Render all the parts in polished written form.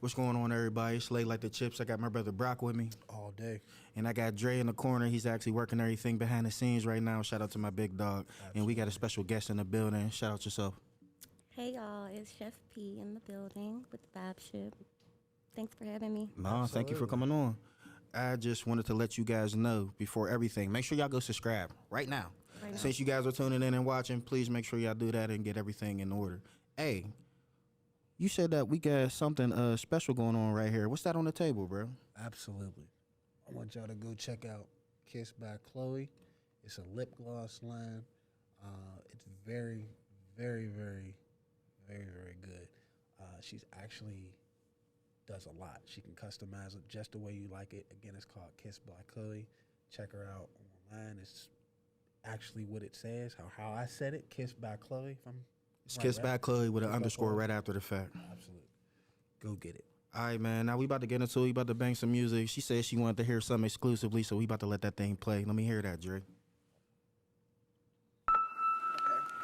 What's going on, everybody? It's Laychips. I got my brother Brock with me. All day. And I got Dre in the corner. He's actually working everything behind the scenes right now. Shout out to my big dog. Absolutely. And we got a special guest in the building. Shout out yourself. Hey, y'all. It's Chef P in the building with Vibeship. Thanks for having me. No, thank you for coming on. I just wanted to let you guys know before everything, make sure y'all go subscribe right now. Since you guys are tuning in and watching, please make sure y'all do that and get everything in order. Hey, you said that we got something special going on right here. What's that on the table, bro? Absolutely. I want y'all to go check out Kiss by Chloe. It's a lip gloss line. It's very, very, very, very, very good. She's actually does a lot. She can customize it just the way you like it. Again, it's called Kiss by Chloe. Check her out online. It's actually what it says, how I said it, Kiss by Chloe. It's Kiss by Chloe with an underscore right after the fact. Absolutely. Go get it. All right, man. Now we about to get into it. We about to bang some music. She said she wanted to hear something exclusively, so we about to let that thing play. Let me hear that, Dre. Okay.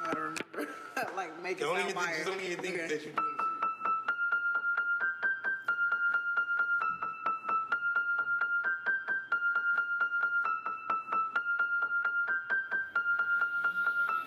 I gotta remember. Like, make it sound Myers. Don't even think that you're doing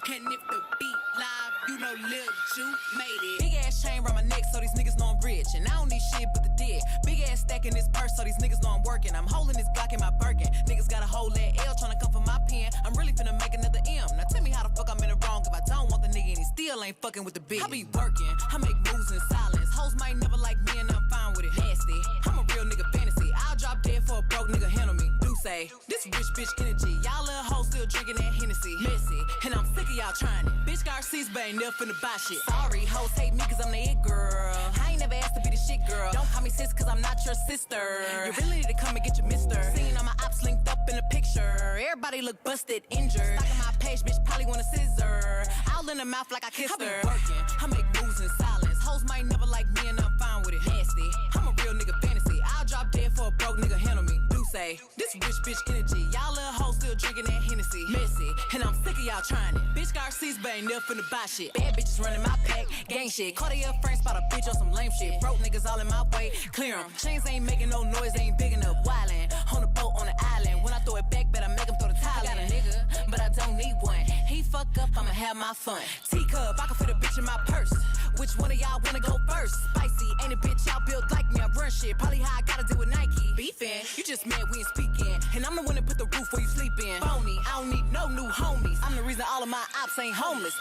And if the beat live, you know Lil Ju made it. Big ass chain around my neck, so these niggas know I'm rich. And I don't need shit but the dead. Big ass stack in this purse, so these niggas know I'm working. I'm holding this Glock in my Birkin. Niggas got a whole that L tryna come for my pen. I'm really finna make another M. Now tell me how the fuck I'm in the wrong if I don't want the nigga and he still ain't fucking with the bitch. I be working, I make moves in silence. Hoes might never like me and I'm fine with it. Nasty, I'm a real nigga fantasy. I'll drop dead for a broke nigga handle me. Do say, this rich bitch energy. Y'all little hoes still drinking that Hennessy. Messy, and I'm sick of y'all trying it. Bitch got receipts, but ain't never finna buy shit. Sorry, hoes hate me cause I'm the it girl. I ain't never asked to be the shit girl. Don't call me sis cause I'm not your sister. You really need to come and get your mister. Seeing all my ops linked up in a picture. Everybody look busted, injured. Stalking my page, bitch probably want a scissor. All in the mouth like I kissed her. I be working, I make moves in silence. Hoes might never like me and I'm fine with it. Nasty, I'm a real nigga fantasy. I'll drop dead for a broke nigga handle me. Do say, this rich bitch energy. Y'all little hoes still drinking that Hennessy. Messy, and I'm sick of y'all trying it. Bitch got receipts, but ain't never finna buy shit. Bad bitches running my pack, gang shit. Cartier frames, spot a bitch on some lame shit. Broke niggas all in my way, clear 'em. Chains ain't making no noise, ain't big enough. Wildin', on the boat on the island. When I throw it back, better make him throw the towel. I got a nigga, but I don't need one. He fuck up, I'ma have my fun. Teacup, I can fit a bitch in my purse. Which one of y'all wanna go first? Spicy, ain't a bitch y'all built like me. I run shit, probably how I gotta deal with Nike. Beefin', you just mad we ain't speaking. And I'm the one that put the roof where you sleepin'. Phony, I don't need no new homies. I'm the reason all of my ops ain't homeless.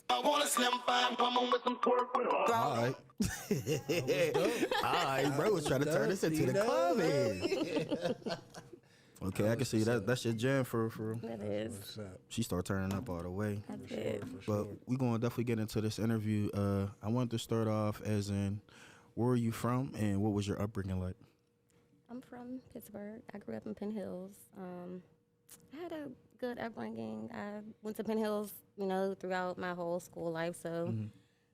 I want a slim fine woman with some pork with her. All right. All right, bro was trying to turn this into the club here. Okay, I can see that. That's your jam for. That is. She start turning up all the way. That's it. But we're going to definitely get into this interview. I wanted to start off as in, where are you from and what was your upbringing like? I'm from Pittsburgh. I grew up in Penn Hills. I had a good upbringing. I went to Penn Hills, throughout my whole school life. So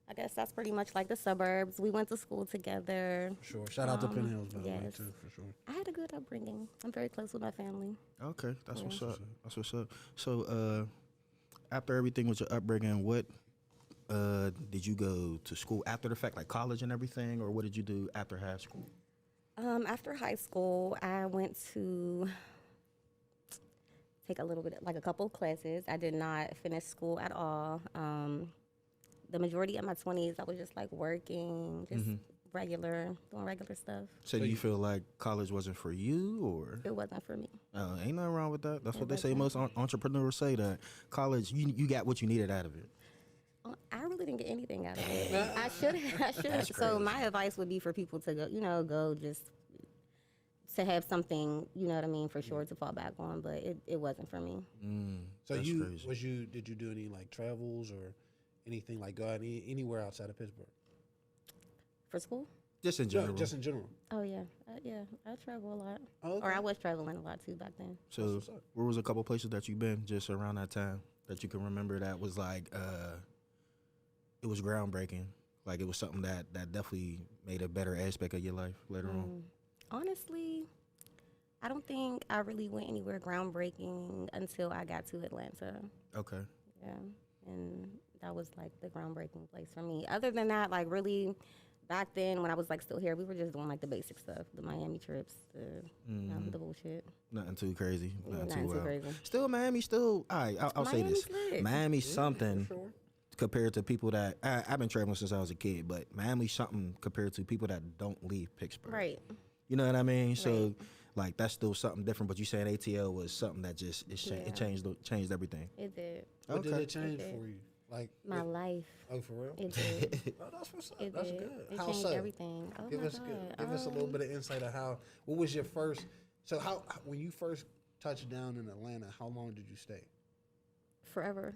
I guess that's pretty much like the suburbs. We went to school together. Sure. Shout out to Penn Hills, by the way, yes. too, for sure. I had a good upbringing. I'm very close with my family. Okay, that's what's up. That's what's up. So after everything with your upbringing, what did you go to school after the fact, like college and everything, or what did you do after high school? After high school, I went to take a couple of classes. I did not finish school at all. The majority of my 20s, I was just like working, just doing regular stuff. So do you feel like college wasn't for you, or? It wasn't for me. Ain't nothing wrong with that. That's what they say. Most entrepreneurs say that college, you got what you needed out of it. I really didn't get anything out of it. I should have. So my advice would be for people to go, go just to have something, for sure to fall back on. But it wasn't for me. So did you do any like travels or anything like go out anywhere outside of Pittsburgh? For school? Just in general. No, just in general. Oh yeah, I travel a lot. Oh, okay. Or I was traveling a lot too back then. So where was a couple places that you've been just around that time that you can remember that was like it was groundbreaking? Like it was something that definitely made a better aspect of your life later on. Honestly, I don't think I really went anywhere groundbreaking until I got to Atlanta. Okay. Yeah, and that was like the groundbreaking place for me. Other than that, like really, back then when I was like still here, we were just doing like the basic stuff, the Miami trips, the bullshit. Nothing too crazy. Nothing too crazy. Still, Miami. Still, all right. I'll say this. Miami's lit. Miami's something compared to people that I've been traveling since I was a kid, but Miami's something compared to people that don't leave Pittsburgh. Right. You know what I mean? So, like, that's still something different. But you saying ATL was something that just it changed everything. It did. What did Okay. it change for you? Like My life. Oh, for real? It did. Oh, that's what's up. It That's did. good. It How changed so? everything. Oh Give my us God. give us a little bit of insight of how. What was your first? So how when you first touched down in Atlanta, how long did you stay? Forever.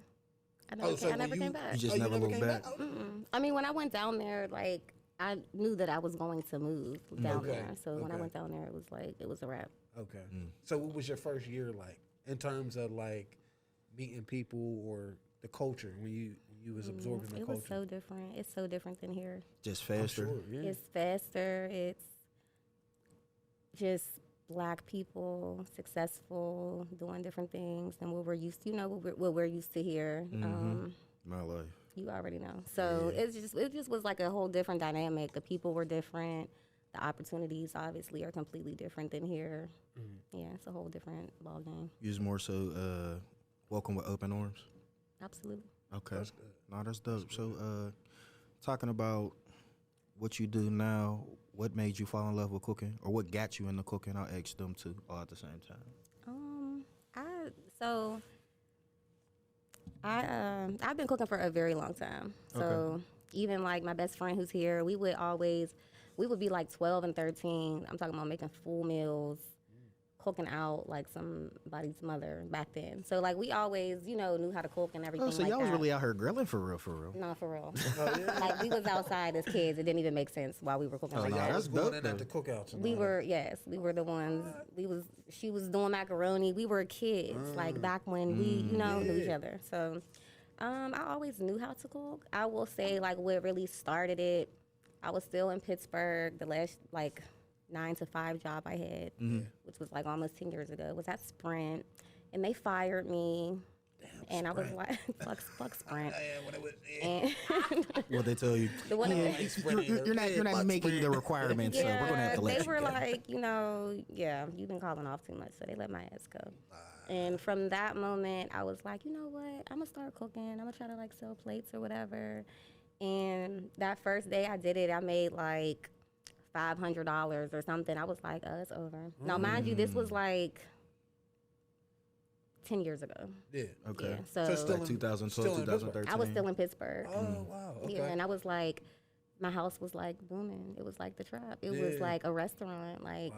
I Oh, so never when came you- back. You just Oh, never looked came back. Oh, I mean, when I went down there, like I knew that I was going to move down Okay. there. So when I Okay. went down there, it was like it was a wrap. Okay. So what was your first year like in terms of like meeting people or the culture when you was absorbing the It culture? was so different. It's so different than here. Just I'm faster. sure, yeah. It's faster. It's just black people, successful, doing different things than what we're used to. You know what we're used to here. My life. You already know. So it just was like a whole different dynamic. The people were different. The opportunities obviously are completely different than here. Yeah, it's a whole different ball game. You was more so welcome with open arms. Absolutely. Okay. That's good. No, that's dope. So, talking about what you do now, what made you fall in love with cooking, or what got you into cooking? I'll ask them too, all at the same time. I've been cooking for a very long time. So even like my best friend who's here, we would be like 12 and 13. I'm talking about making full meals, cooking out like somebody's mother back then. So like we always, knew how to cook and everything. Oh, so like y'all was that. really out here grilling for real. No, for real. Like we was outside as kids. It didn't even make sense while we were cooking. Oh, like no, that. that's going dope, in at though. the cookouts. and We all were the ones. She was doing macaroni. We were kids, like back when we, knew each other. So, I always knew how to cook. I will say, like, what really started it, I was still in Pittsburgh. The last, 9 to 5 job I had, which was, almost 10 years ago, was at Sprint. And they fired me. And I was like, fuck Sprint. And What they tell you? the one You're not making the requirements, so we're gonna have to let they you were go. like, you've been calling off too much, so they let my ass go. And from that moment, I was like, you know what? I'm gonna start cooking. I'm gonna try to sell plates or whatever. And that first day I did it, I made $500 or something. I was like, oh, it's over. Now, mind you, this was 10 years ago. Yeah. Okay. Yeah, So so still Like 2012, still in Pittsburgh. 2013. I was still in Pittsburgh. Oh wow. Okay. Yeah, and I was like, my house was booming. It was like the trap. It was Yeah. like a restaurant, Wow.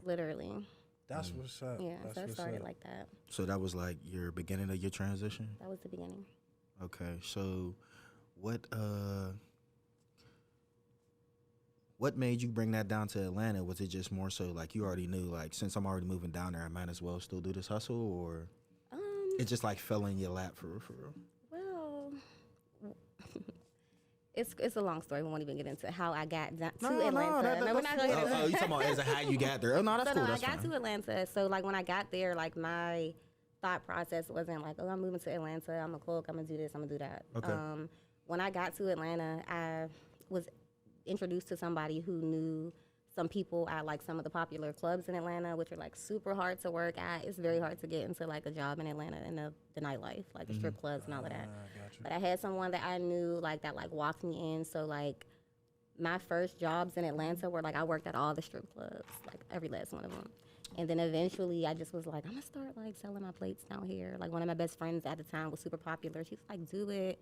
literally. That's what's up. Yeah, That's so it what's started up. like that. So that was like your beginning of your transition. That was the beginning. Okay. So, what made you bring that down to Atlanta? Was it just more so you already knew since I'm already moving down there, I might as well still do this hustle, or it just fell in your lap for real? Well, it's a long story. We won't even get into how I got down to No, Atlanta. No, we're not going to get into Oh, you talking about as a how you got there? Oh no, that's So cool. no, That's I got fine. to Atlanta. So when I got there, my thought process wasn't oh, I'm moving to Atlanta. I'm gonna cook. I'm gonna do this. I'm gonna do that. Okay. When I got to Atlanta, I was introduced to somebody who knew some people at some of the popular clubs in Atlanta, which are super hard to work at. It's very hard to get into a job in Atlanta in the nightlife, the strip clubs and all of that. Gotcha. But I had someone that I knew that walked me in. So my first jobs in Atlanta were I worked at all the strip clubs, every last one of them. And then eventually I just was I'm gonna start selling my plates down here. One of my best friends at the time was super popular. She was do it.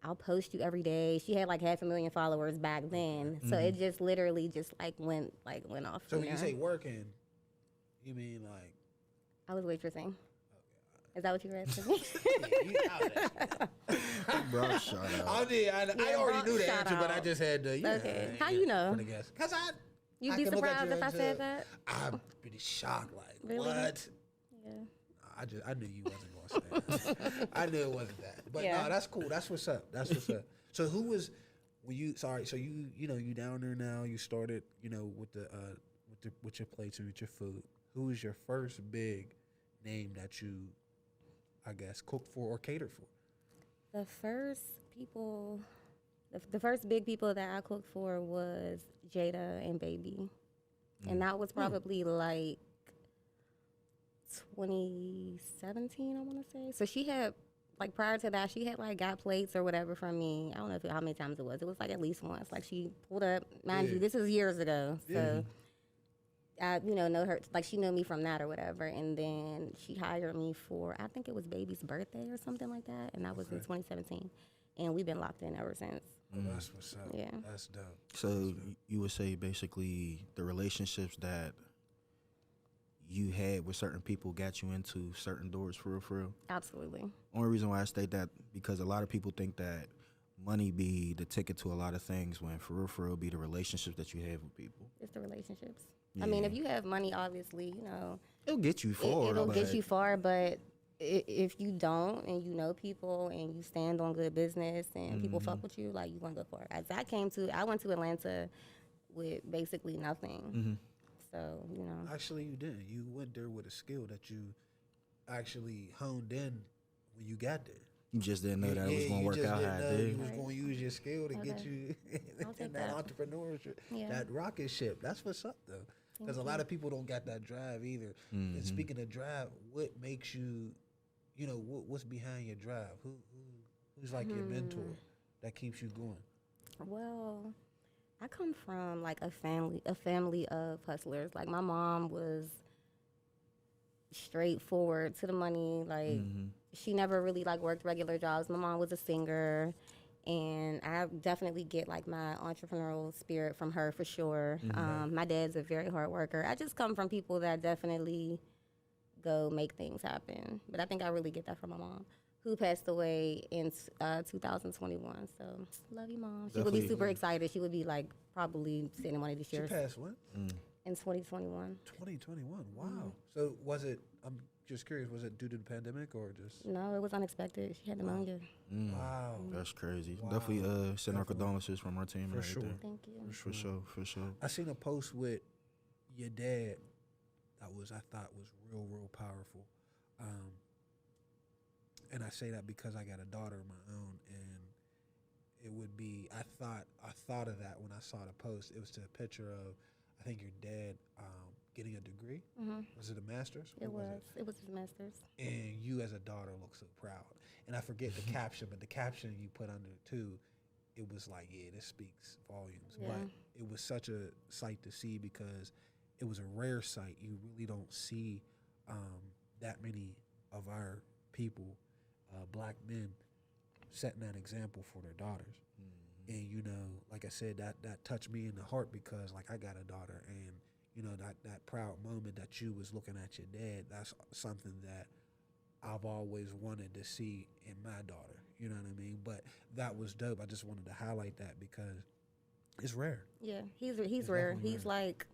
I'll post you every day. She had 500,000 followers back then. So it just literally just went off. So from when you there. say working, you mean I was waitressing. Is that what you were asking me? you out there. Bro, shut up. I already knew the shout answer, but I out. just had to. Okay. How you know? Because You'd be surprised if I said that? I'm pretty shocked. Really? What? Yeah. I knew you wasn't going to say that. I knew it wasn't that. But Yeah. no, that's cool. That's what's up. That's what's up. So who was? When you sorry? So you down there now? You started with the with your plates and with your food. who was your first big name that you, I guess, cooked for or catered for? The first people, the first big people that I cooked for was Jada and Baby. And that was probably like 2017, I want to say. So she had, like prior to that, she had like got plates or whatever from me. I don't know how many times it was. It was like at least once. Like she pulled up, mind you, this is years ago. So I, know her, like she knew me from that or whatever. And then she hired me for, I think it was Baby's birthday or something like that. And that was in 2017. And we've been locked in ever since. Oh, that's what's up. Yeah. That's dope. So you would say basically the relationships that you had with certain people got you into certain doors for real? Absolutely. Only reason why I state that because a lot of people think that money be the ticket to a lot of things when for real be the relationships that you have with people. It's the relationships. I mean, if you have money, obviously, It'll get you far. it'll get you far, but if you don't and you know people and you stand on good business and people fuck with you, like you gonna go far. As I went to Atlanta with basically nothing. So, Actually, you didn't. You went there with a skill that you actually honed in when you got there. You just didn't know that it was going to work out how it You did. was going to use your skill to get you I'll in take that that. entrepreneurship, Yeah. that rocket ship. That's what's up, though. Because a lot of people don't got that drive either. And speaking of drive, what makes you, what's behind your drive? Who's like your mentor that keeps you going? well, I come from like a family of hustlers. Like my mom was straightforward to the money. Like she never really like worked regular jobs. My mom was a singer, and I definitely get like my entrepreneurial spirit from her for sure. My dad's a very hard worker. I just come from people that definitely go make things happen. But I think I really get that from my mom, who passed away in 2021. So love you, Mom. She would be super excited. She would be like probably sitting in one of these She chairs passed when? in 2021. 2021. Wow. So was it, I'm just curious, was it due to the pandemic or just? No, it was unexpected. She had pneumonia. Wow. That's crazy. Definitely send our condolences from our team. For and sure. everything. Thank you. For sure, for sure. I seen a post with your dad that I thought was real powerful. And I say that because I got a daughter of my own, and it would be, I thought of that when I saw the post. It was to a picture of, I think your dad getting a degree. Was it a master's? It What was. It was his master's. And you as a daughter look so proud. And I forget the caption, but the caption you put under it too, it was like, yeah, this speaks volumes. Yeah. But it was such a sight to see because it was a rare sight. You really don't see that many of our people, black men, setting that example for their daughters. And, like I said, that touched me in the heart because, like, I got a daughter, and, that proud moment that you was looking at your dad, that's something that I've always wanted to see in my daughter. You know what I mean? But that was dope. I just wanted to highlight that because it's rare. Yeah, he's rare. definitely He's rare. like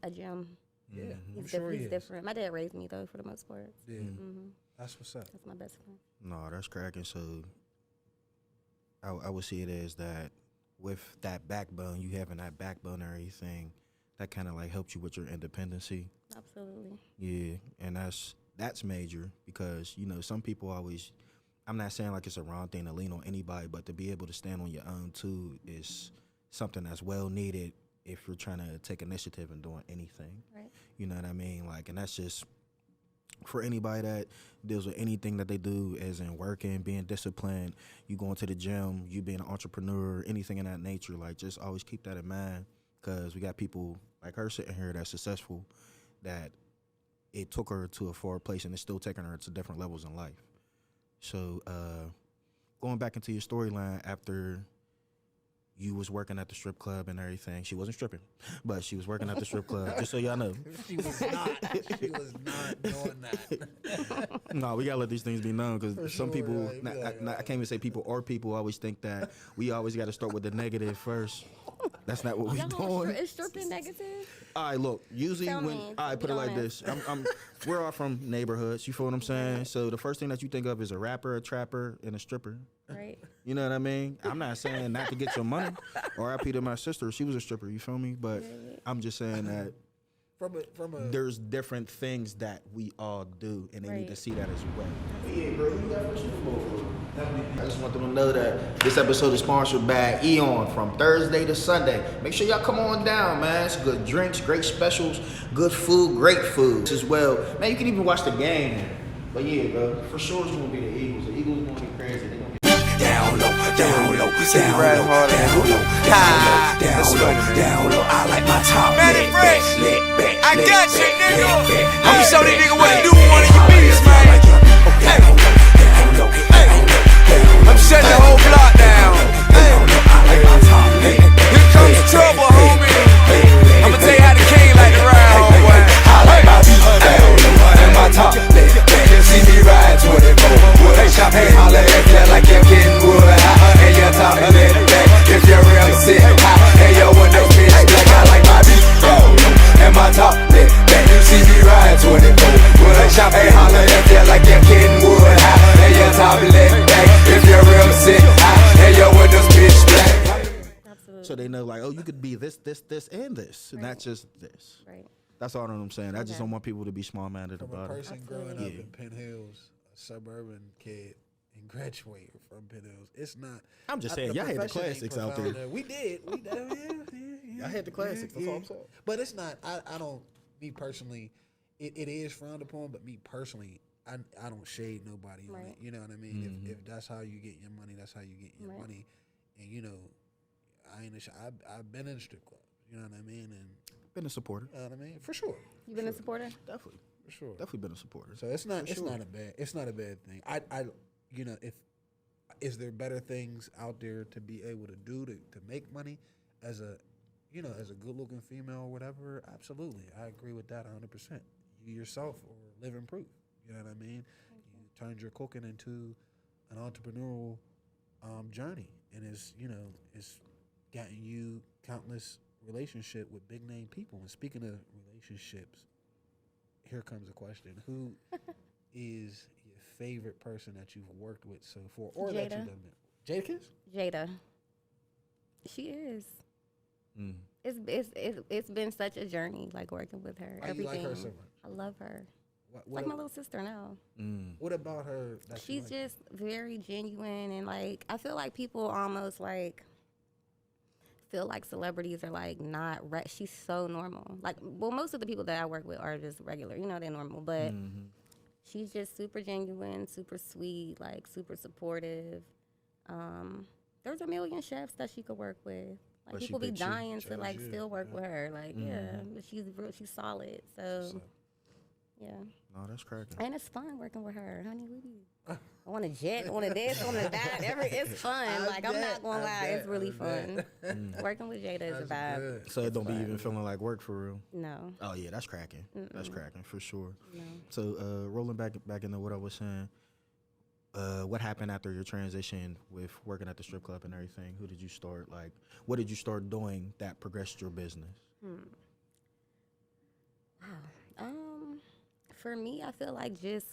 a gem. Yeah, I'm He's, sure he he's is. different. My dad raised me though, for the most part. Yeah, that's what's up. That's my best friend. No, that's cracking. So I would see it as that with that backbone, you having that backbone and everything, that kind of like helped you with your independency. Absolutely. Yeah, and that's major because, some people always, I'm not saying like it's a wrong thing to lean on anybody, but to be able to stand on your own too is something that's well needed if you're trying to take initiative in doing anything. Right. You know what I mean? Like, and that's just for anybody that deals with anything that they do, as in working, being disciplined, you going to the gym, you being an entrepreneur, anything in that nature. Like, just always keep that in mind because we got people like her sitting here that's successful, that it took her to a far place and it's still taking her to different levels in life. So going back into your storyline after you was working at the strip club and everything. She wasn't stripping, but she was working at the strip club, just so y'all know. She was not doing that. No, we gotta let these things be known because some sure, people, right. I can't even say people or people always think that we always got to start with the negative first. That's not what we doing. Is stripping negative? All right, look. Usually Tell when me, I put be it like honest. this, we're all from neighborhoods. You feel what I'm saying? So the first thing that you think of is a rapper, a trapper, and a stripper. Right. You know what I mean? I'm not saying not to get your money. R.I.P. to my sister. She was a stripper. You feel me? But I'm just saying that from a. There's different things that we all do, and they need to Right. see that as well. Yeah, bro, you got for Super Bowl. I just want them to know that this episode is sponsored by Eon from Thursday to Sunday. Make sure y'all come on down, man. It's good drinks, great specials, good food, great food as well. Man, you can even watch the game. But yeah, bro, for sure it's gonna be the Eagles. The Eagles gonna be crazy. They gonna be Down low, down low, down low, down low, down low. I like my top lit back, lit back. I got you, nigga. I'ma show these nigga what to do with one of your beats, man. Hey, hey, I'm shutting the whole block down. Hey, here comes trouble, homie. I'ma tell you how the king like to ride, homeboy. I like my beat down low, and my top lit back. You see me ride 24. Hey, shop, hey, holla at that like you're getting wood high. And your top and let it back. If you're real, sit high. And your window bitch black. I like my beat down low, and my top lit back. You see me ride 24. Hey, shop, hey, holla at that like you're getting wood high. And your top and let it back. If you're real, sit high. And your window bitch black. Absolutely. so they know like, oh, you could be this, and this, and not just this. Right. That's all I'm saying. I just Okay. don't want people to be small-minded From a about it. person growing up Yeah. in Penn Hills, a suburban kid, and graduating from Penn Hills, it's not. I'm just saying, the y'all had the profession ain't classics out there. profound. We did. Yeah. Y'all had the classics, that's all I'm saying. But it's not. I don't. Me personally, it is frowned upon. But me personally, I don't shade nobody on Right. it. You know what I mean? If that's how you get your money, that's how you get your Right. money. And you know, I ain't. I've been in a strip club. You know what I mean? And Been a supporter. you know what I mean? For sure. You been a supporter? Definitely. For sure. Definitely been a supporter. So it's not. For It's sure. not a bad. It's not a bad thing. You know, if is there better things out there to be able to do to make money as a, you know, as a good looking female or whatever? Absolutely, I agree with that 100%. You yourself or living proof. You know what I mean? You turned your cooking into an entrepreneurial journey, and it's gotten you countless relationship with big name people. And speaking of relationships, here comes a question: who is your favorite person that you've worked with so far, or that Jada. you've done? Jadakiss? Jada. She is. Mm. It's been such a journey, like working with her. Why you like Everything. her so much? I love her. What, Like my little sister now. Mm. what about her? That you She's like? just very genuine, and like I feel like people almost like feel like celebrities are like not she's so normal. Like, well, most of the people that I work with are just regular, you know, they're normal, but she's just super genuine, super sweet, like super supportive. There's a million chefs that she could work with. Like But she people be picked you. dying to Chose like you, still work yeah. with her. Like yeah, but she's solid. So yeah. No, that's cracking. And it's fun working with her, honey. We be on a jet, on a this, on a that. It's fun. Like I'm not gonna lie, it's really fun. Working with Jada is a vibe. Good. So it don't be even feeling like work for real. No, Oh yeah, that's cracking. That's cracking for sure. no. So rolling back into what I was saying, what happened after your transition with working at the strip club and everything? Who did you start like? What did you start doing that progressed your business? For me, I feel like just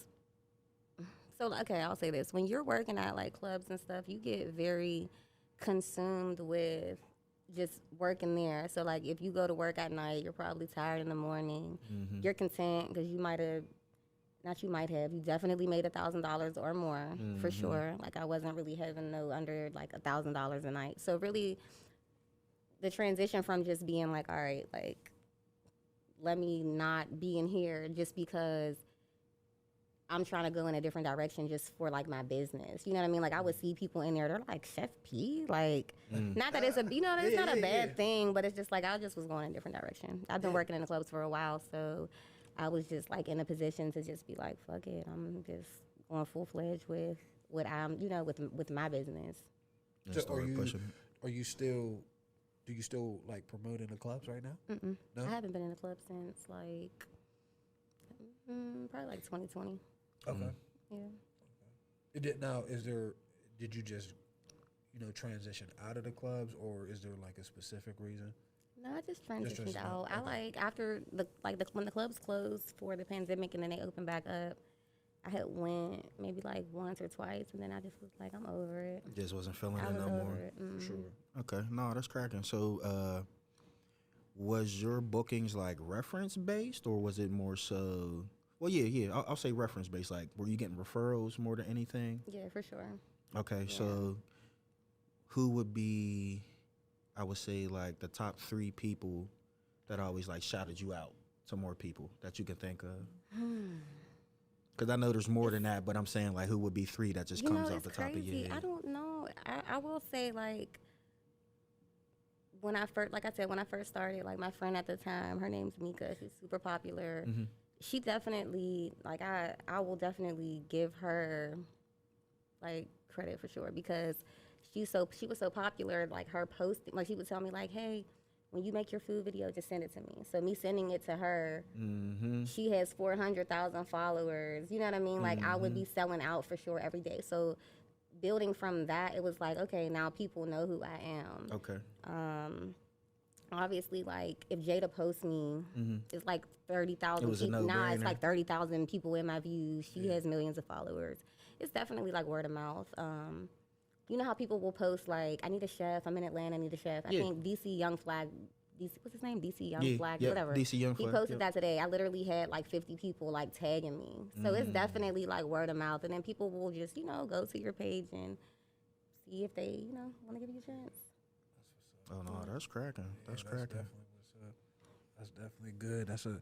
okay. I'll say this: when you're working at like clubs and stuff, you get very consumed with just working there. So like, if you go to work at night, you're probably tired in the morning. You're content because you definitely made $1,000 or more for sure. Like I wasn't really having no under like $1,000 a night. So really, the transition from just being like, all right, like, let me not be in here just because I'm trying to go in a different direction just for like my business. You know what I mean? Like I would see people in there, they're like, Chef P? Like, not that it's it's not a bad thing, but it's just like I just was going in a different direction. I've been working in the clubs for a while, so I was just like in a position to just be like, fuck it. I'm just going full-fledged with what I'm, with my business. And So started pushing it. Do you still like promote in the clubs right now? Mm-mm. No? I haven't been in the club since like probably like 2020. Okay. Yeah. Did you just, transition out of the clubs, or is there like a specific reason? No, I just transitioned transitioned out. out, I okay. like after when the clubs closed for the pandemic and then they opened back up, I had went maybe like once or twice, and then I just was like, I'm over it. Just wasn't feeling I it was no over more. it. Mm. Sure. Okay, no, that's cracking. So, was your bookings like reference based, or was it more so? Well, I'll say reference based. Like, were you getting referrals more than anything? Yeah, for sure. Okay, Yeah. so who would be, I would say, like the top 3 people that always like shouted you out to more people that you can think of? Because I know there's more than that, but I'm saying like who would be 3 that just comes off the top of your head? I don't know. I will say like when I first, like I said, when I first started, like my friend at the time, her name's Mika. She's super popular. She definitely, like I will definitely give her like credit for sure, because she was so popular. Like her posting, like she would tell me like, hey, when you make your food video, just send it to me. So me sending it to her, she has 400,000 followers. You know what I mean? Like I would be selling out for sure every day. So building from that, it was like, okay, now people know who I am. Okay. Obviously, like if Jada posts me, it's like 30,000 It was a people. Nah, it's no-brainer. like 30,000 people in my views. She has millions of followers. It's definitely like word of mouth. You know how people will post like, I need a chef. I'm in Atlanta. I need a chef. I think DC Young Flag. What's his name? DC Young Flag. Whatever. DC Young He Flag, posted that today. I literally had like 50 people like tagging me. So it's definitely like word of mouth, and then people will just go to your page and see if they want to give you a chance. Oh no, that's cracking. That's cracking. Definitely what's up. That's definitely good. That's a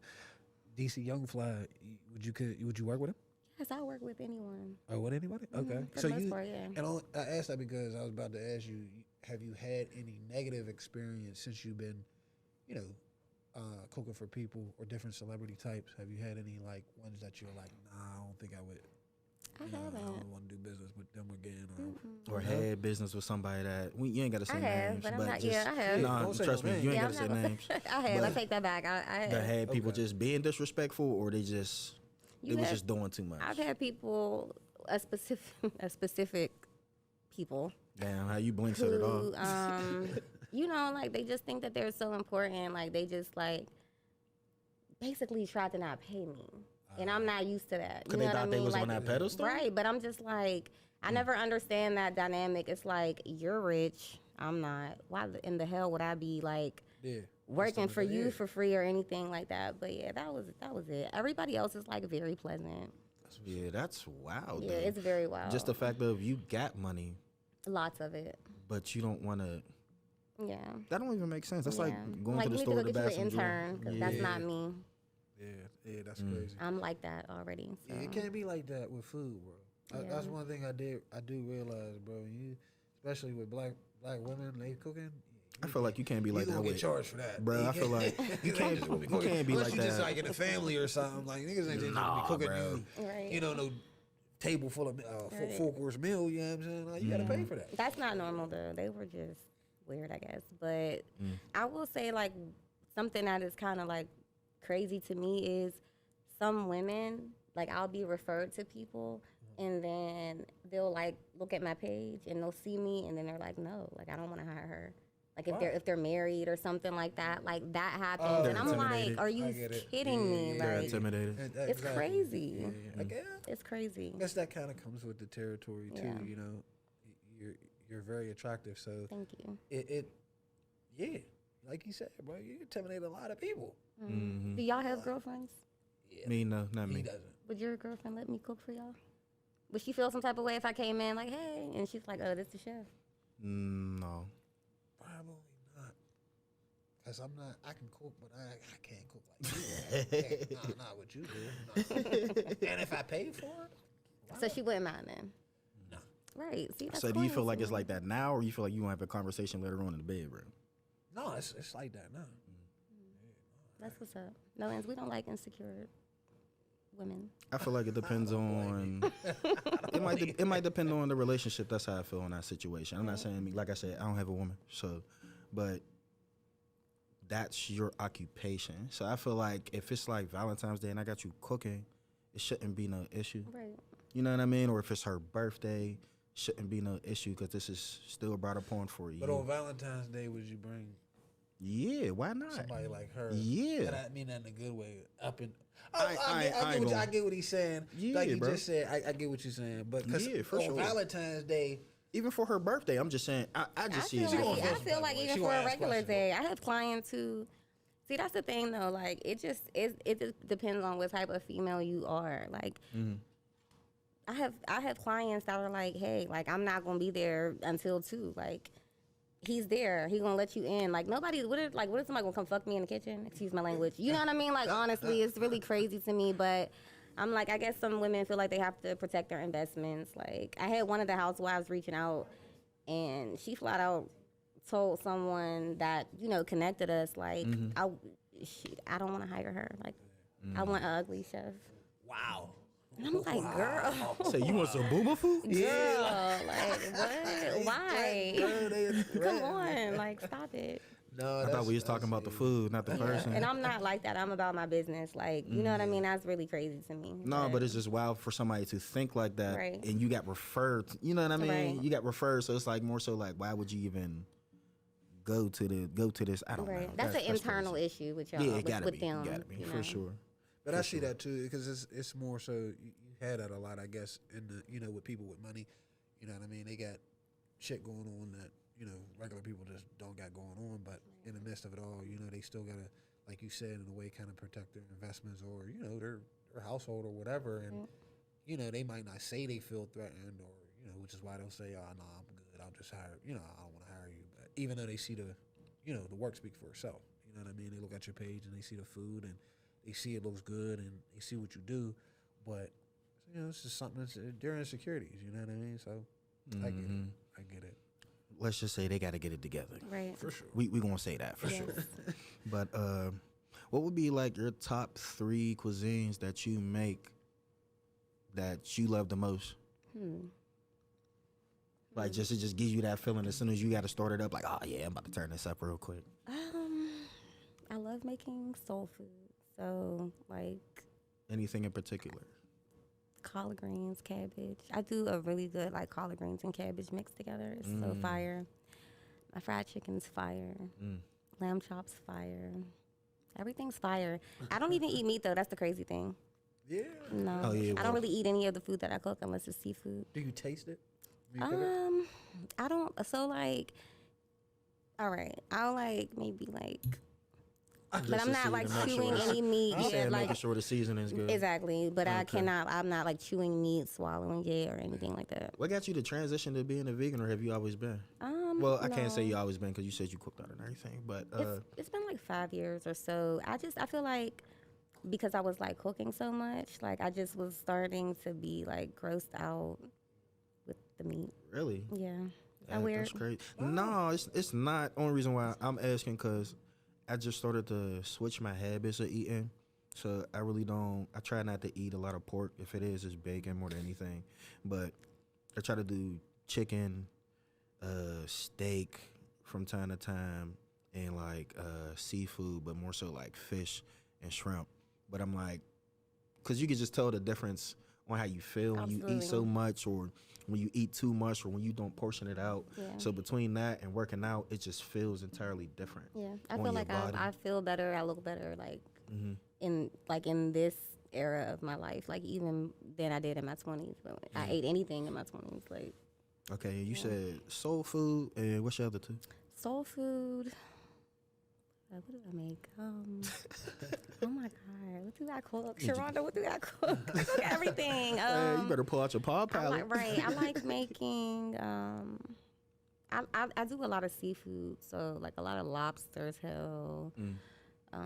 DC Young Fly. Would you work with him? Yes, I work with anyone. Oh, with anybody? Okay. For the most part, yeah. And I asked that because I was about to ask you, have you had any negative experience since you've been, cooking for people or different celebrity types? Have you had any like ones that you're like, nah, I don't think I would. I I haven't. don't want to do business with them again. Or had business with somebody that you ain't got to say I have, names, but I'm but not. just Yeah, I have. nah, Don't say trust no me, names. you ain't Yeah, got to say I'm not names. I have. I But take that back. I That have. had people just being disrespectful, or they just You was have- just doing too much. I've had people, a specific people Damn, how you blink set it who, off. like they just think that they're so important. Like they just like basically tried to not pay me, and I'm not used to that. Cause You they know what I thought mean? they was like, on that pedestal. right? But I'm just like, I never understand that dynamic. It's like you're rich, I'm not. Why in the hell would I be like? Yeah. Working for you for free or anything like that. But yeah, that was it. Everybody else is like very pleasant. Yeah, that's wild. Yeah, though. it's very wild. Just the fact of you got money, Lots of it. but you don't want to. Yeah. That don't even make sense. That's Yeah. like going like, to the you store need to to go buy get you an some intern, because that's not me. Yeah, that's crazy. I'm like that already. So. Yeah, it can't be like that with food, bro. Yeah. That's one thing I do realize, bro. Especially with black women, they cooking. I feel like you can't be like You that gonna get with, charged for that, bro. I feel like you can't be unless like you just that. like in a family or something. Like niggas ain't just gonna be cooking bro. you, Right. no table full of Right. full course meal. You know what I'm saying? Like, you gotta pay for that. That's not normal though. They were just weird, I guess. But I will say like something that is kind of like crazy to me is some women, like I'll be referred to people and then they'll like look at my page and they'll see me and then they're like, no, like I don't want to hire her. Like if they're married or something like that, like that happens. And I'm intimidated. like, are I you get it. kidding me? They're Like intimidated. it's crazy. Yeah. I guess. It's crazy. I guess that kind of comes with the territory too. Yeah. You know, you're very attractive, so Thank you. yeah, like you said, bro, you intimidate a lot of people. Do y'all have girlfriends? Me, no, not He me. doesn't. Would your girlfriend let me cook for y'all? Would she feel some type of way if I came in like, hey, and she's like, oh, this the chef? No. Probably not. Cause I'm not. I can cook, but I can't cook like you. Not what you do. No. And if I pay for it, So she wouldn't mind then. no. Right. See, that's So do you feel crazy. like it's like that now, or you feel like you want to have a conversation later on in the bedroom? No, it's like that now. That's what's up. No, and we don't like insecure women. I feel like it depends on. It might depend on the relationship. That's how I feel in that situation. I'm not saying, like I said, I don't have a woman, so, but that's your occupation. So I feel like if it's like Valentine's Day and I got you cooking, it shouldn't be no issue. Right. You know what I mean? Or if it's her birthday, shouldn't be no issue because this is still brought upon for you. But on Valentine's Day, would you bring Yeah, why not? somebody like her? Yeah. And I mean that in a good way. Up and I I get what he's saying. Yeah, like you bro. just said, I get what you're saying. But because Yeah, for on sure. Valentine's Day, Even for her birthday, I'm just saying, I just see it. I gonna feel feel some like type of way. even She for gonna a ask regular questions. day, I have clients who See, that's the thing though. Like, it just depends on what type of female you are. Like, I have clients that are like, hey, like I'm not gonna be there until 2. Like, he's there. He gonna let you in. Like, nobody. What if somebody gonna come fuck me in the kitchen? Excuse my language. You know what I mean? Like, honestly, it's really crazy to me. But I'm like, I guess some women feel like they have to protect their investments. Like, I had one of the housewives reaching out, and she flat out told someone that, you know, connected us, like, I don't want to hire her. Like, I want an ugly chef. Wow. And I'm like, girl. So you want some booba food? Girl, like, what? Why? Come on, like, stop it. No, I thought we was talking about the food, not the person. And I'm not like that. I'm about my business. Like, you know what I mean? That's really crazy to me. No, but it's just wild for somebody to think like that, Right. and you got referred. You know what I mean? Right. You got referred, so it's like more so like, why would you even go to this? I don't know. That's an internal crazy. issue with y'all. Yeah, it gotta with be. them. Gotta be you for know? sure. But I see that too, because it's more so you had that a lot, I guess, in the, you know, with people with money. You know what I mean? They got shit going on that, you know, regular people just don't got going on. But in the midst of it all, you know, they still gotta, like you said, in a way, kind of protect their investments or, you know, their household or whatever. And you know, they might not say they feel threatened, or, you know, which is why they'll say, "Oh no, I'm good. I'll just hire. You know, I don't want to hire you." But even though they see the, you know, the work speak for itself. You know what I mean? They look at your page and they see the food and they see it looks good and they see what you do, but you know, it's just something that's they're insecurities. You know what I mean? So I get it. I get it. Let's just say they got to get it together. Right. For sure. We gonna say that for sure. But what would be like your top 3 cuisines that you make that you love the most? Like, just it just gives you that feeling as soon as you got to start it up. Like, oh yeah, I'm about to turn this up real quick. I love making soul food. So, like, Anything in particular? collard greens, cabbage. I do a really good, like, collard greens and cabbage mixed together. It's so fire. My fried chicken's fire. Lamb chops fire. Everything's fire. I don't even eat meat, though. That's the crazy thing. Yeah. No. Oh, yeah, I well- don't really eat any of the food that I cook unless it's seafood. Do you taste it? When you cook it? I don't. So, like, all right. I'll, like, maybe, like... But I'm not like chewing any meat. I'm saying like making sure the seasoning is good. exactly. But I cannot. I'm not like chewing meat, swallowing it, or anything like that. What got you to transition to being a vegan, or have you always been? Well, I can't say you always been because you said you cooked out and everything. But It's been like 5 years or so. I feel like because I was like cooking so much, like I just was starting to be like grossed out with the meat. really, Yeah. That's Weird. great. No, it's not. Only reason why I'm asking because I just started to switch my habits of eating. So I really don't. I try not to eat a lot of pork. If it is, it's bacon more than anything. But I try to do chicken, steak from time to time, and like seafood, but more so like fish and shrimp. But I'm like, because you can just tell the difference on how you feel when you eat so Absolutely. much, or when you eat too much, or when you don't portion it out. Yeah. So between that and working out, it just feels entirely different. Yeah. I on feel your like body. I feel better. I look better. Like in this era of my life, like even than I did in my 20s. But I ate anything in my 20s, like. Okay, you said soul food, and what's your other 2? Soul food. What did I make? Oh my God, what do I cook? Sharonda, what do I cook? I cook everything. You better pull out your paw I palette. I like making. I do a lot of seafood, so like a lot of lobsters, hell. I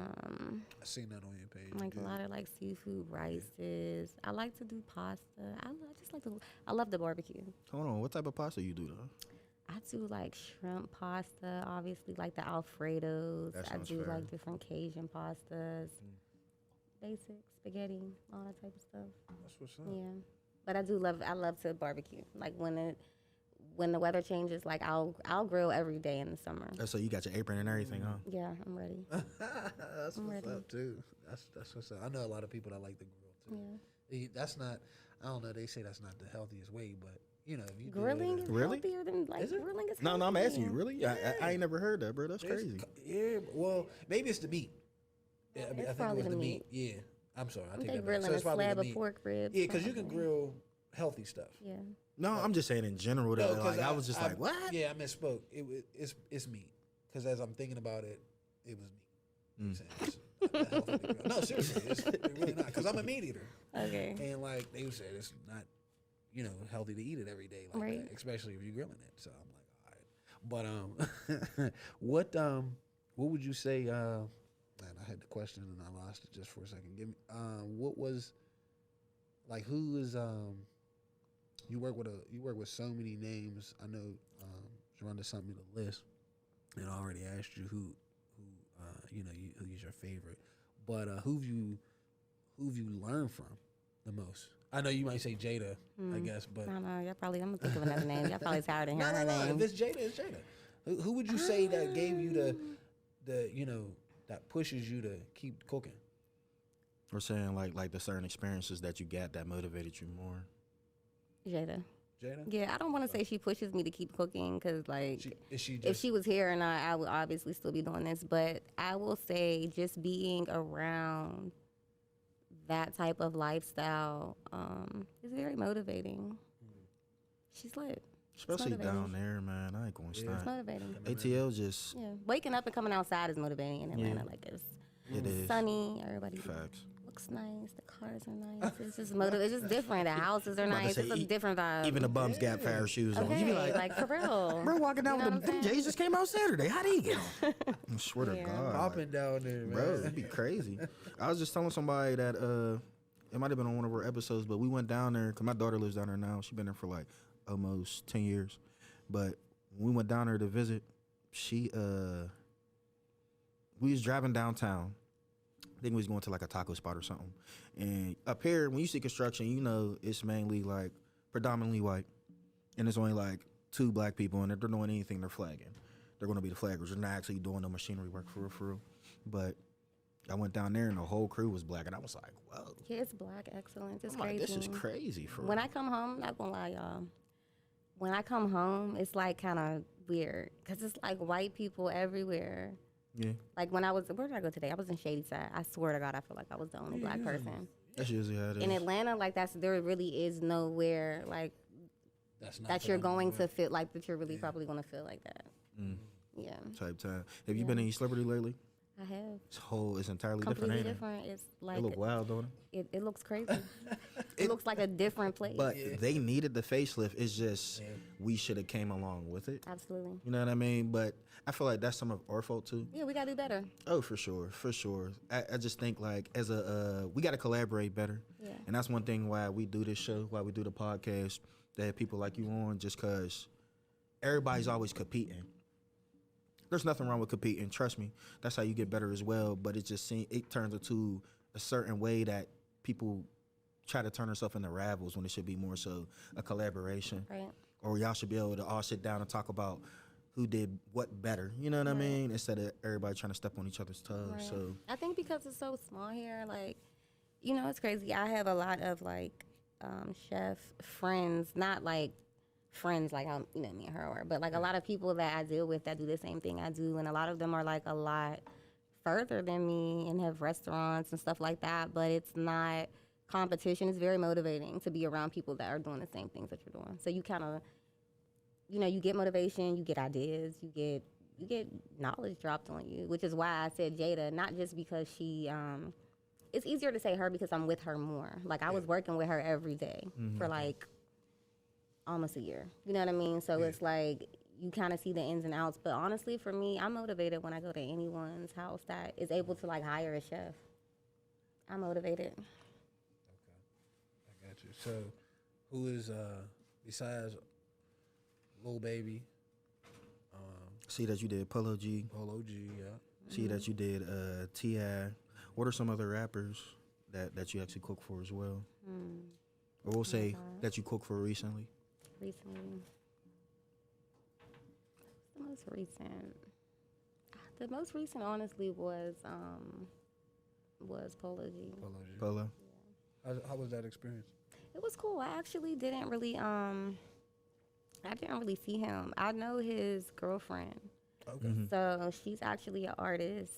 seen that on your page. Like a lot of like seafood rices. I like to do pasta. I love the barbecue. Hold on, what type of pasta you do though? I do like shrimp pasta, obviously like the Alfredos. That I sounds do fair. like different Cajun pastas, basic spaghetti, all that type of stuff. That's what's up. Yeah, but I love to barbecue. Like when the weather changes, like I'll grill every day in the summer. So you got your apron and everything, huh? Yeah, I'm ready. That's what's ready. up too. That's what's up. I know a lot of people that like to grill too. Yeah. That's not. I don't know. They say that's not the healthiest way, but you know, if you do Grilling it, is Really? healthier than like Is it? grilling is. No, I'm healthier. asking you. Really? I ain't never heard that, bro. That's it's crazy. Yeah. Well, maybe it's the meat. Yeah, I It's think it probably was the the meat. meat. Yeah. I'm sorry. I take They that back. grilling So a it's probably slab the of meat. pork ribs. Yeah, because you can probably. grill healthy stuff. Yeah. No, I'm just saying in general. Though, No, 'cause like I was just like, what? Yeah, I misspoke. It's meat. Because as I'm thinking about it, it was meat. I'm saying it's not healthy to grill. No, seriously, it's really not. Because I'm a meat eater. Okay. And like they said, it's not, healthy to eat it every day like Right. that, especially if you're grilling it. So I'm like, all right. But what would you say? Man, I had the question and I lost it just for a second. Give me what was like who is you work with so many names. I know Sharonda sent me the list, and I already asked you who's your favorite, but who've you learned from the most? I know you might say Jada, I guess, but I don't know. I'm gonna think of another name. Y'all probably tired of hearing her no. name. If it's Jada, it's Jada. Who would you say that gave you the that pushes you to keep cooking? We're saying like the certain experiences that you got that motivated you more. Jada. Jada? Yeah, I don't want to say she pushes me to keep cooking because, if she was here and I would obviously still be doing this. But I will say just being around that type of lifestyle is very motivating. She's lit. Especially motivating. down there, man. I ain't gonna It's stop. motivating. ATL just Yeah, waking up and coming outside is motivating in Atlanta. Like it's it is sunny. Everybody facts. looks nice. The cars are nice. It's just It's just different. The houses are I'm about to nice. say, It's a different vibe. Even the bums got fire shoes on. okay, You be like, for real. bro, walking down You know with them what I'm J's just came out Saturday. How did he get on? I swear to Yeah. God, Popping down there, man. bro, it'd be crazy. I was just telling somebody that it might have been on one of our episodes, but we went down there because my daughter lives down there now. She's been there for like almost 10 years. But when we went down there to visit, we was driving downtown. I think we was going to like a taco spot or something. And up here, when you see construction, it's mainly like predominantly white. And it's only like 2 black people. And if they're doing anything, they're flagging. They're going to be the flaggers. They're not actually doing no machinery work for real. But I went down there and the whole crew was black. And I was like, whoa. Yeah, it's black excellence. It's I'm crazy. like, this is crazy for When real. I come home, not gonna lie, y'all. When I come home, it's like kind of weird because it's like white people everywhere. Yeah. Like where did I go today? I was in Shady Side. I swear to God, I feel like I was the only black person. That's usually how it is. In Atlanta, like there really is nowhere like That's not that you're going to feel like that you're really probably gonna feel like that. Yeah, Type time. Have you been in East Liberty lately? I have. It's entirely Completely different, ain't different. It's it? like It look wild, don't it? it looks crazy. It looks like a different place. But they needed the facelift. It's just we should have came along with it. Absolutely. You know what I mean? But I feel like that's some of our fault too. Yeah, we gotta do better. Oh, for sure. I just think like as we got to collaborate better. Yeah. And that's one thing why we do this show, why we do the podcast, that have people like you on, just because everybody's always competing. There's nothing wrong with competing. Trust me. That's how you get better as well. But it turns into a certain way that people try to turn themselves into rivals when it should be more so a collaboration. Right. Or y'all should be able to all sit down and talk about who did what better. You know what I mean? Instead of everybody trying to step on each other's toes. Right. So I think because it's so small here, like, it's crazy. I have a lot of like chef friends, not like friends like how me and her are, but like a lot of people that I deal with that do the same thing I do, and a lot of them are like a lot further than me and have restaurants and stuff like that. But it's not competition. It's very motivating to be around people that are doing the same things that you're doing. So you kind of, you get motivation, you get ideas, you get knowledge dropped on you, which is why I said Jada, not just because she. It's easier to say her because I'm with her more. Like I was working with her every day for like almost a year. You know what I mean? So it's like you kind of see the ins and outs. But honestly, for me, I'm motivated when I go to anyone's house that is able to like hire a chef. I'm motivated. Okay, I got you. So, who is besides Lil Baby? see that you did Polo G. Polo G, yeah. See that you did T.I. What are some other rappers that you actually cook for as well? Or we'll say that you cook for recently. Recently. The most recent. The most recent, honestly, was Polo G. Polo G. Polo. How was that experience? It was cool. I actually didn't really see him. I know his girlfriend. Okay. So she's actually an artist.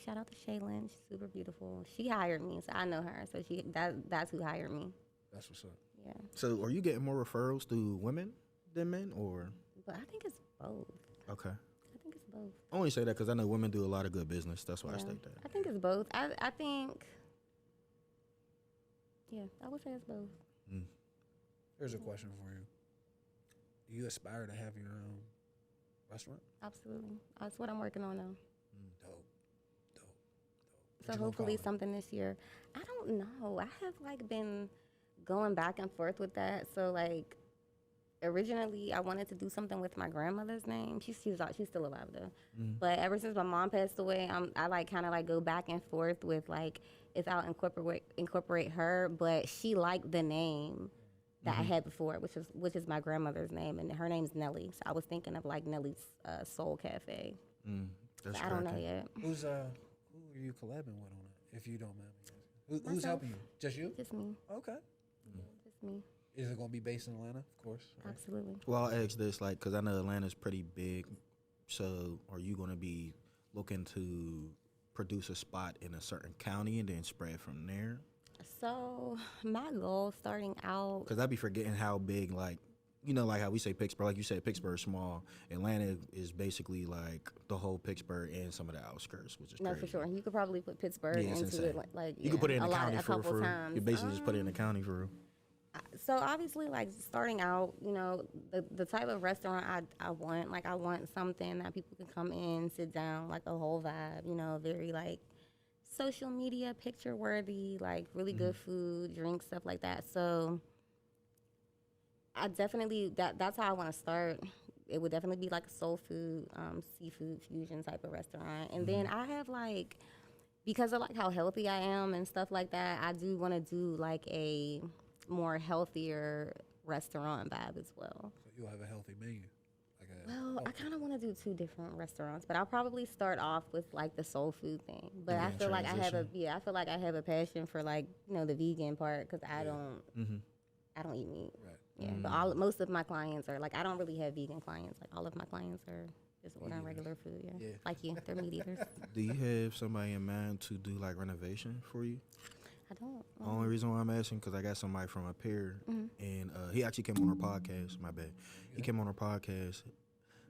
Shout out to Shaylin. She's super beautiful. She hired me, so I know her. So that's who hired me. That's what's up. Yeah. So are you getting more referrals through women than men, or? But I think it's both. Okay. I think it's both. I only say that because I know women do a lot of good business. That's why I state that. I think it's both. I think, yeah, I would say it's both. Here's a question for you. Do you aspire to have your own restaurant? Absolutely. That's what I'm working on now. Dope. So hopefully something this year. I don't know. I have like been going back and forth with that. So like originally I wanted to do something with my grandmother's name. She's still alive though. But ever since my mom passed away, I like kind of like go back and forth with like if I'll incorporate her, but she liked the name that I had before, which is my grandmother's name, and her name's Nelly. So I was thinking of like Nelly's Soul Cafe. That's I don't know yet. Who are you collabing with on it, if you don't mind me asking? Who's Myself. helping you? Just you? Just me. Okay. Just me. Is it going to be based in Atlanta? Of course. Right? Absolutely. Well, I'll ask this, like, because I know Atlanta's pretty big. So are you going to be looking to produce a spot in a certain county and then spread from there? So my goal starting out, Because I be forgetting how big, like, you know, like how we say Pittsburgh, like you said, Pittsburgh's small. Atlanta is basically like the whole Pittsburgh and some of the outskirts, which is no, crazy. for sure. You could probably put Pittsburgh Yeah, it's into insane. it, like You could put it in a the county a for couple real. times. You basically just put it in the county for real. So obviously, like starting out, you know, the type of restaurant I want, like I want something that people can come in, sit down, like a whole vibe, you know, very like social media picture worthy, like really good food, drinks, stuff like that. So I definitely that's how I want to start. It would definitely be like a soul food, seafood fusion type of restaurant, and then I have like, because of like how healthy I am and stuff like that, I do want to do like a more healthier restaurant vibe as well. So you'll have a healthy menu. Well, I kind of want to do 2 different restaurants, but I'll probably start off with like the soul food thing. But I feel like I have a passion for like, you know, the vegan part because I don't eat meat. Right. Yeah, but most of my clients are like, I don't really have vegan clients. Like all of my clients are just ordering regular food. Yeah, like you, they're meat eaters. Do you have somebody in mind to do like renovation for you? I don't. The only reason why I'm asking because I got somebody from up here, and he actually came on our podcast. My bad. He came on our podcast.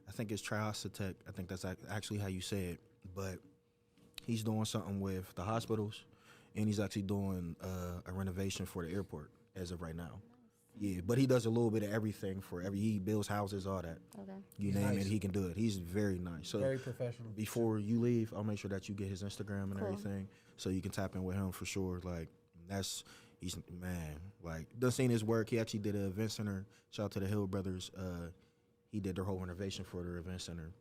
I think it's Triositech. I think that's actually how you say it. But he's doing something with the hospitals, and he's actually doing a renovation for the airport as of right now. Yeah, but he does a little bit of everything he builds houses, all that. Okay. You name it, he can do it. He's very nice. So Very professional. before you leave, I'll make sure that you get his Instagram and everything, so you can tap in with him for sure. Like he's man. Like done seen his work. He actually did an event center. Shout out to the Hill Brothers. He did their whole renovation for their event center,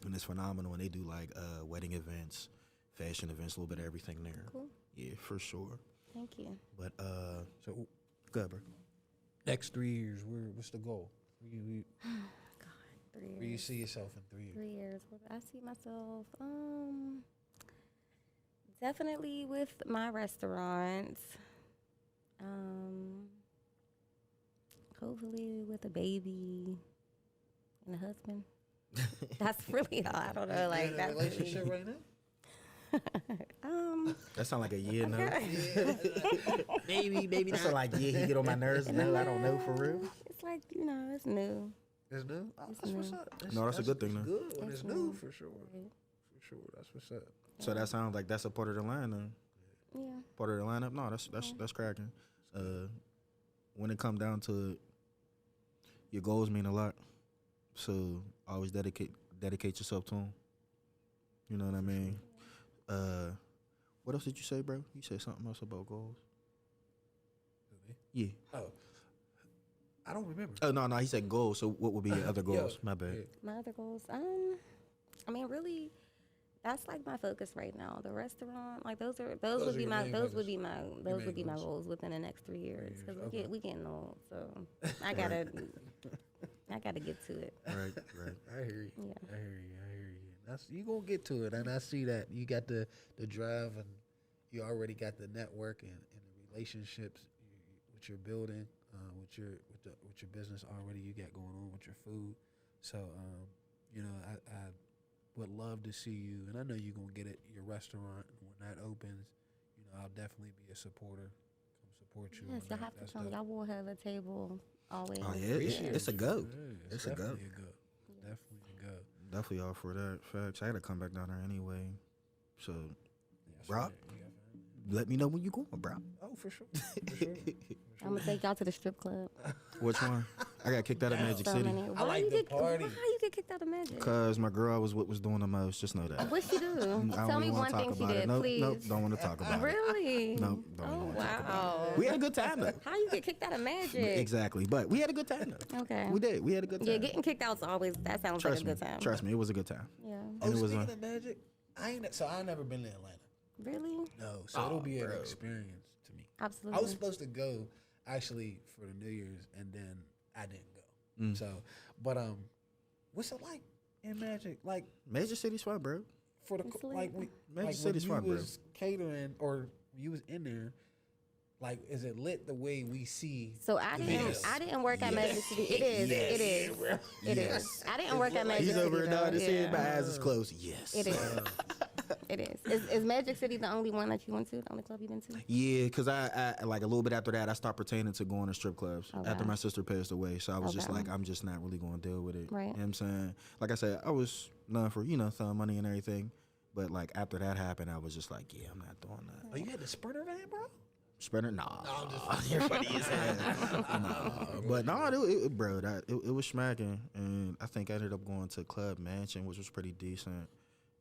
and it's phenomenal. And they do like wedding events, fashion events, a little bit of everything there. Cool. Yeah, for sure. Thank you. But So good, bro. next 3 years, what's the goal? God, 3 years. Where you see yourself in 3 years? 3 years. Where I see myself, definitely with my restaurants. Hopefully with a baby and a husband. That's really all. I don't know. Like that's relationship right now? That sound like a yeah, no. Maybe. That sound like yeah, he get on my nerves. No, I don't know for real. It's like, you know, it's new. It's new? That's new. what's up. No, that's a good thing, though. Good when It's it's new, new. for sure. For sure, that's what's up. So that sounds like that's a part of the line, then. Yeah. Part of the lineup. No, that's cracking. When it come down to it, your goals mean a lot. So always dedicate yourself to them. You know what I mean? What else did you say, bro? You said something else about goals. Yeah. Oh, I don't remember. Oh no, he said goals. So what would be your other goals? My bad. My other goals, I mean, really, that's like my focus right now. The restaurant, like those would be my goals within the next 3 years because we getting old, so I gotta get to it. Right. I hear you. Yeah. I hear you. That's you gonna get to it, and I see that you got the drive, and you already got the network and the relationships what you're building with your business already. You got going on with your food, so you know I would love to see you, and I know you're gonna get it. Your restaurant when that opens, you know I'll definitely be a supporter. Come support you. Yes, y'all have to come. Y'all will have a table always. Oh yeah, it's a go. Yeah, It's a go. Definitely a go. Definitely a go. definitely all for that. Facts. I had to come back down there anyway. So, bro, let me know when you going, bro. Oh, for sure. For sure. I'm gonna take y'all to the strip club. Which one? I got kicked out of Magic So City. many. I like the party. Why you get kicked out of Magic? Because my girl I was with was doing the most. Just know that. What she do? I don't Tell me even one wanna thing talk she about it. did, Nope, please. Nope, don't want to talk about it. Really? Nope, don't Oh even want to talk about wow. it. We had a good time though. How you get kicked out of Magic? Exactly, but we had a good time though. Okay. We did. We had a good time. Yeah, getting kicked out's always that sounds Trust like a me. good time. Trust me, it was a good time. Yeah. Oh, And it was speaking of Magic, I never been to Atlanta. Really? No, so it'll be an experience to me. Absolutely. I was supposed to go actually for the New Year's, and then I didn't go. So, but what's it like in Magic? Like Major City's fun, bro. for the It's like, lit. when City's you fun, bro. was catering or you was in there. Like, is it lit the way we see? So I didn't work at Magic City. It is. It is. It is. I didn't work at Magic He's City. over though. nodding his head. My Yeah. eyes is closed. Yes. It is. It is. Is Magic City the only one that you went to? The only club you been to? Yeah, because I like a little bit after that, I stopped pertaining to going to strip clubs Okay. after my sister passed away. So I was just Okay. like, I'm just not really going to deal with it. Right. You know what I'm saying? Like I said, I was known for, throwing money and everything. But like after that happened, I was just like, yeah, I'm not doing that. Oh, you had the sprinter van, bro? Sprinter? Nah. You're funny as hell. Nah. But no, bro, it was smacking. And I think I ended up going to Club Mansion, which was pretty decent.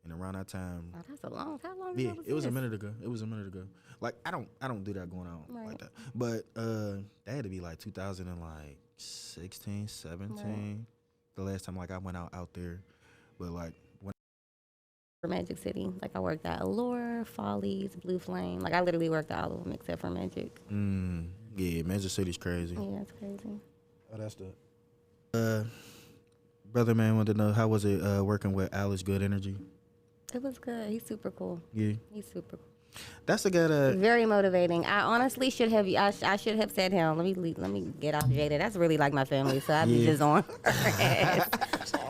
And around that time, Oh, that's a long. How long yeah, ago it was a this? minute ago. It was a minute ago. Like I don't do that going out Right. like that. But that had to be like 2016, 17. Right. The last time like I went out there. But like when For Magic City, like I worked at Allure, Follies, Blue Flame. Like I literally worked at all of them except for Magic. yeah, Magic City's crazy. Yeah, it's crazy. Oh, that's the. Brother man wanted to know how was it working with Alice Good Energy? It was good. He's super cool. Yeah. He's super cool. That's the guy that Very motivating. I honestly should have. I should have said him. Let me get off Jada. That's really like my family, so I'd be just on.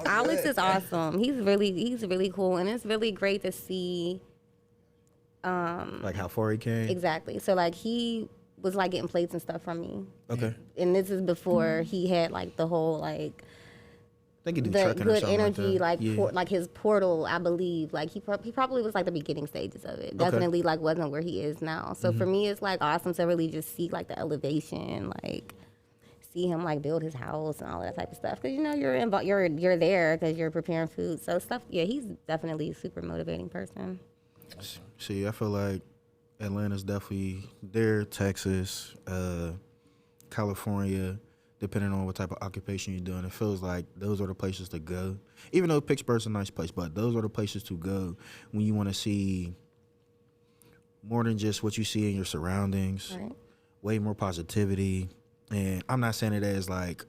Alex is awesome. He's really cool, and it's really great to see. like how far he came. Exactly. So like he was like getting plates and stuff from me, Okay. and this is before he had like the whole like. I think he do The trucking or good something energy, like that. Yeah. like his portal, I believe. Like he probably was like the beginning stages of it. Definitely like wasn't where he is now. So for me, it's like awesome to really just see like the elevation, like see him like build his house and all that type of stuff. Because you're there because you're preparing food. So stuff. Yeah, he's definitely a super motivating person. See, I feel like Atlanta's definitely there, Texas, California, depending on what type of occupation you're doing. It feels like those are the places to go. Even though Pittsburgh's a nice place, but those are the places to go when you want to see more than just what you see in your surroundings, Right. way more positivity. And I'm not saying it as like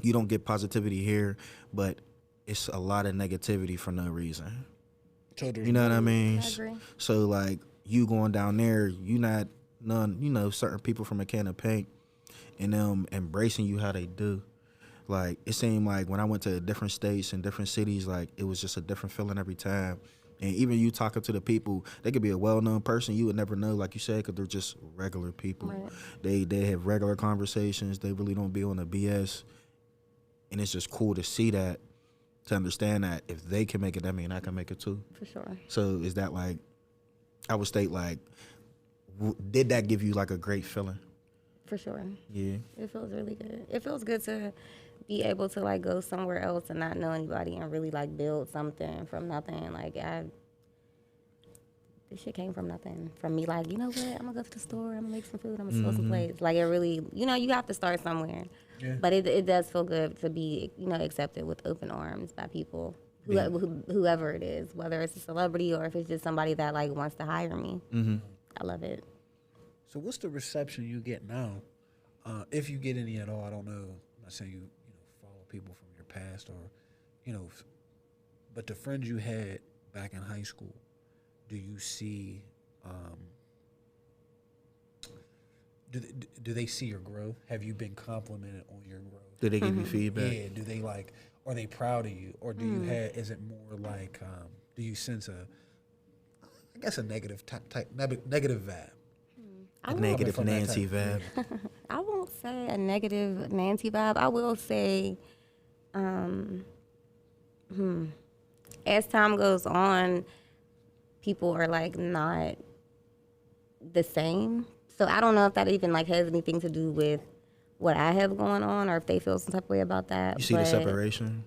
you don't get positivity here, but it's a lot of negativity for no reason. You know what I mean? I agree. So like you going down there, you not certain people from a can of paint and them embracing you how they do. Like it seemed like when I went to different states and different cities, like it was just a different feeling every time. And even you talking to the people, they could be a well-known person you would never know, like you said, because they're just regular people. Right. They have regular conversations. They really don't be on the BS. And it's just cool to see that, to understand that if they can make it, that means I can make it too. For sure. So is that like, I would state like, did that give you like a great feeling? For sure. Yeah. It feels really good. It feels good to be able to like go somewhere else and not know anybody and really like build something from nothing. Like this shit came from nothing. From me like, you know what, I'm gonna go to the store, I'm gonna make some food, I'm gonna sell some plates. Like it really, you have to start somewhere. Yeah. But it does feel good to be, accepted with open arms by people, whoever it is, whether it's a celebrity or if it's just somebody that like wants to hire me. I love it. So what's the reception you get now? If you get any at all, I don't know. I'm not saying you follow people from your past or, but the friends you had back in high school, do you see, do they see your growth? Have you been complimented on your growth? Did they give you feedback? Yeah. Do they are they proud of you? Or do you have, is it more like, do you sense I guess a negative negative vibe? A negative from that Nancy type. vibe. I won't say a negative Nancy vibe. I will say As time goes on, people are like not the same. So I don't know if that even like has anything to do with what I have going on, or if they feel some type of way about that. You see the separation?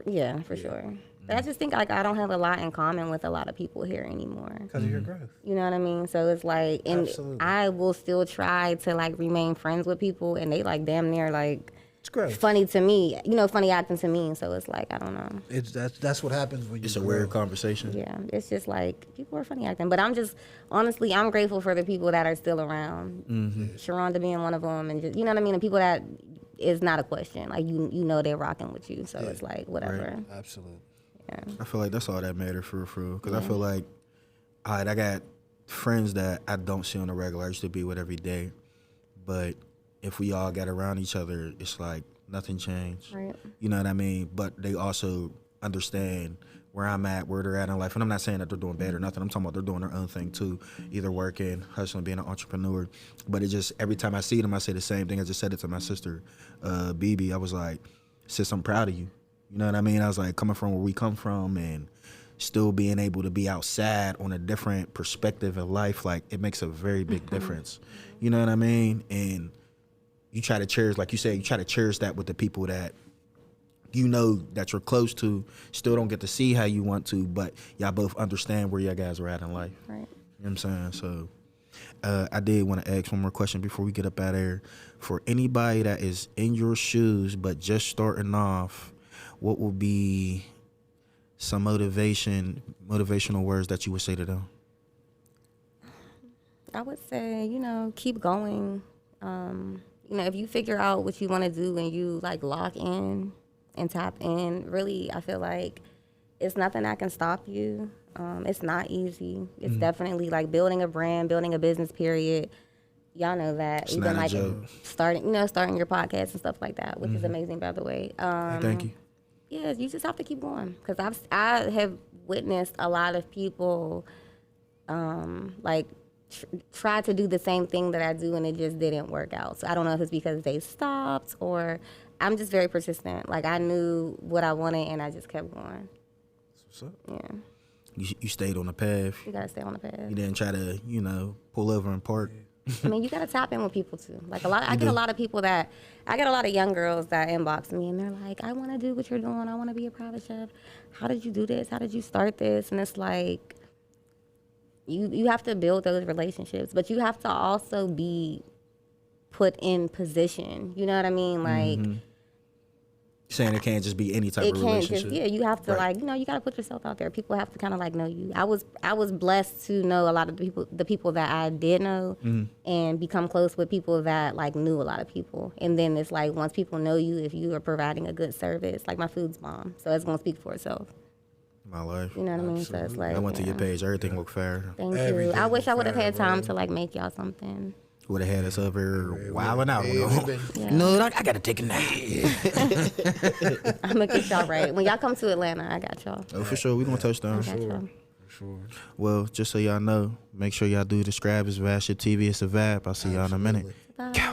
Yeah, for sure. But I just think like I don't have a lot in common with a lot of people here anymore. Because of your growth. You know what I mean? So it's like, and Absolutely. I will still try to like remain friends with people, and they like damn near like It's growth. funny to me, funny acting to me. So it's like, I don't know. It's that's what happens when you. It's a grow. weird conversation. Yeah, it's just like people are funny acting. But I'm just, honestly, I'm grateful for the people that are still around. Sharonda being one of them, and just, you know what I mean? The people that is not a question. Like, you know they're rocking with you. So it's like, whatever. Right. Absolutely. Yeah. I feel like that's all that matters for real. Because I feel like, all right, I got friends that I don't see on a regular. I used to be with every day. But if we all got around each other, it's like nothing changed. Right. You know what I mean? But they also understand where I'm at, where they're at in life. And I'm not saying that they're doing bad or nothing. I'm talking about they're doing their own thing too, either working, hustling, being an entrepreneur. But it just, every time I see them, I say the same thing. I just said it to my sister, BB. I was like, sis, I'm proud of you. You know what I mean? I was like, coming from where we come from and still being able to be outside on a different perspective of life, like, it makes a very big difference. You know what I mean? And you try to cherish, like you said, you try to cherish that with the people that you know that you're close to, still don't get to see how you want to, but y'all both understand where y'all guys are at in life. Right. You know what I'm saying? So I did want to ask one more question before we get up out of here. For anybody that is in your shoes but just starting off, what will be some motivational words that you would say to them? I would say, keep going. If you figure out what you want to do and you like lock in and tap in, really, I feel like it's nothing that can stop you. It's not easy. It's definitely like building a brand, building a business, period. Y'all know that. It's Even not a like joke. starting your podcast and stuff like that, which is amazing, by the way. Thank you. Yeah, you just have to keep going, because I have witnessed a lot of people try to do the same thing that I do and it just didn't work out. So I don't know if it's because they stopped, or I'm just very persistent. Like, I knew what I wanted and I just kept going. What's up? Yeah, You stayed on the path. you gotta stay on the path. You didn't try to, pull over and park. I mean, you gotta tap in with people too. Like, I get a lot of young girls that inbox me and they're like, I want to do what you're doing. I want to be a private chef. How did you do this? How did you start this? And it's like, you have to build those relationships, but you have to also be put in position. You know what I mean? Like, Saying it can't just be any type it of can't relationship. just, you have to Right. you got to put yourself out there. People have to kind of like know you. I was blessed to know a lot of the people that I did know, and become close with people that like knew a lot of people. And then it's like, once people know you, if you are providing a good service, like my food's bomb, so it's gonna speak for itself. My life. You know what I mean? So it's like, I went to your page. Everything looked fair. Thank you. Everything I wish I was would have had fair, time bro. to like make y'all something. Would have had us over wilding out. Yeah, we've been- Yeah. No, I got to take a nap. I'm gonna get y'all right. When y'all come to Atlanta, I got y'all. Oh, for sure. We're going to touch down. I got y'all. Sure. Well, just so y'all know, make sure y'all do subscribe. It's Vibeship TV. It's a vibe. I'll see y'all in a minute. Bye.